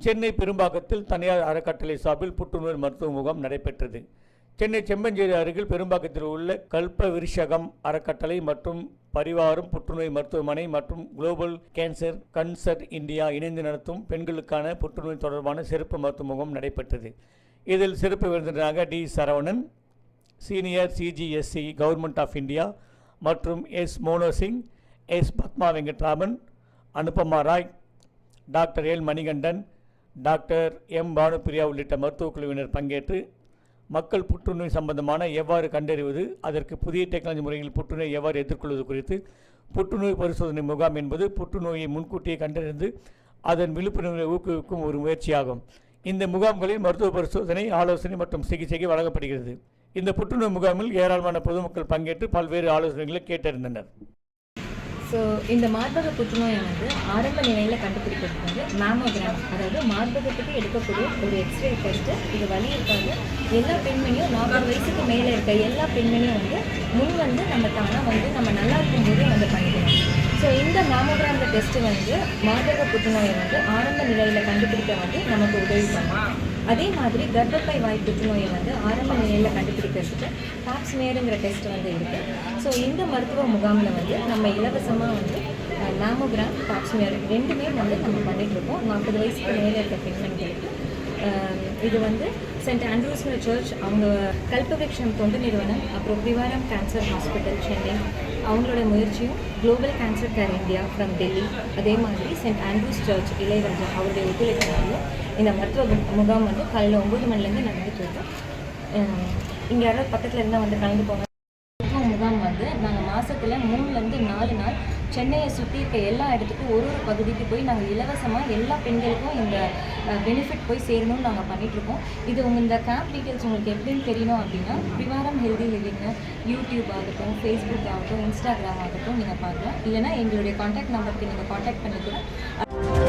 சென்னை பெரும்பாக்கத்தில் தனியார் அறக்கட்டளை சார்பில் புற்றுநோய் மருத்துவ முகாம் நடைபெற்றது. சென்னை செம்மஞ்சேரி அருகில் பெரும்பாக்கத்தில் உள்ள கல்ப விருஷகம் அறக்கட்டளை மற்றும் பரிவாரம் புற்றுநோய் மருத்துவமனை மற்றும் குளோபல் கேன்சர் கன்சர்ட் இந்தியா இணைந்து நடத்தும் பெண்களுக்கான புற்றுநோய் தொடர்பான சிறப்பு மருத்துவ முகாம் நடைபெற்றது. இதில் சிறப்பு விருந்தினராக T. Saravanan, senior CGSC government of India மற்றும் S. Monosingh, S. Padma Venkataraman, Anupama Roy, doctor L. Manikandan, doctor M. Bhanupriya உள்ளிட்ட மருத்துவக் குழுவினர் பங்கேற்று மக்கள் புற்றுநோய் சம்பந்தமான எவ்வாறு கண்டறிவது, அதற்கு புதிய டெக்னாலஜி முறையில் புற்றுநோய் எவ்வாறு எதிர்கொள்வது குறித்து புற்றுநோய் பரிசோதனை முகாம் என்பது புற்றுநோயை முன்கூட்டியே கண்டறிந்து அதன் விழிப்புணர்வை ஊக்குவிக்கும் ஒரு முயற்சியாகும். இந்த முகாம்களில் மருத்துவ பரிசோதனை, ஆலோசனை மற்றும் சிகிச்சைக்கு வழங்கப்படுகிறது. இந்த புற்றுநோய் முகாமில் ஏராளமான பொதுமக்கள் பங்கேற்று பல்வேறு ஆலோசனைகளை கேட்டறிந்தனர். ஸோ இந்த மார்பக புற்றுநோயை ஆரம்ப நிலையில் கண்டுபிடிக்கிறது மேமோகிராம், அதாவது மார்பகத்துக்கு எடுக்கக்கூடிய ஒரு எக்ஸ்ரே டெஸ்ட்டு. இது வலி இருக்காது. எல்லா பெண்மணியும் 40 வயசுக்கு மேலே இருக்க எல்லா பெண்மணியும் முன் நம்ம தானாக நம்ம நல்லா இருக்கும்போதே பண்ணிக்கணும். ஸோ இந்த மேமோகிராம் டெஸ்ட்டு மார்பக புற்றுநோயை ஆரம்ப நிலையில் கண்டுபிடிக்க நமக்கு உதவி பண்ணும். அதே மாதிரி கர்ப்பப்பை வாய் புற்றுநோயை ஆரம்ப நிலையில் கண்டுபிடிக்கிறதுக்கு பாப்ஸ்மியருங்கிற டெஸ்ட் இருக்குது. ஸோ இந்த மருத்துவ முகாமில் நம்ம இலவசமாக மேமோகிராம், பாப்ஸ்மியர் ரெண்டுமே நம்ம பண்ணிகிட்ருக்கோம் 40 வயசுக்கு மேலே இருக்க பெண்மணிகளுக்கு. இது சென்ட் ஆண்ட்ரூஸ்ங்கிற சர்ச், அவங்க கல்பவிருஷம் தொண்டு நிறுவனம், அப்புறம் பிரிவாரம் கேன்சர் ஹாஸ்பிட்டல் சென்னை, அவங்களோட முயற்சியும் global cancer care India from Delhi, அதே மாதிரி சென்ட் ஆண்ட்ரூஸ் சர்ச் இளையராஜா அவருடைய ஒத்துழைப்பினால இந்த மருத்துவ முகாம் காலையில் 9 மணிலேருந்து நடந்துகிட்ருக்கு. இங்கே யாராவது பக்கத்தில் இருந்தால் கலந்து போங்க. மருத்துவ முகாம் நாங்கள் மாதத்தில் 3லேருந்து 4 நாள் சென்னையை சுற்றி இருக்க எல்லா இடத்துக்கும் ஒரு பகுதிக்கு போய் நாங்கள் இலவசமாக எல்லா பெண்களுக்கும் இந்த பெனிஃபிட் போய் சேரணும்னு நாங்கள் பண்ணிகிட்ருக்கோம். இது இந்த கேம்ப் டீட்டெயில்ஸ் உங்களுக்கு எப்படின்னு தெரியணும் அப்படின்னா பிரிவாரம் ஹெல்தி லிவிங்னு யூடியூப் ஆகட்டும், ஃபேஸ்புக் ஆகட்டும், இன்ஸ்டாகிராம் ஆகட்டும் நீங்கள் பார்க்கலாம். இல்லைனா எங்களுடைய காண்டாக்ட் நம்பருக்கு நீங்கள் காண்டாக்ட் பண்ணி கூட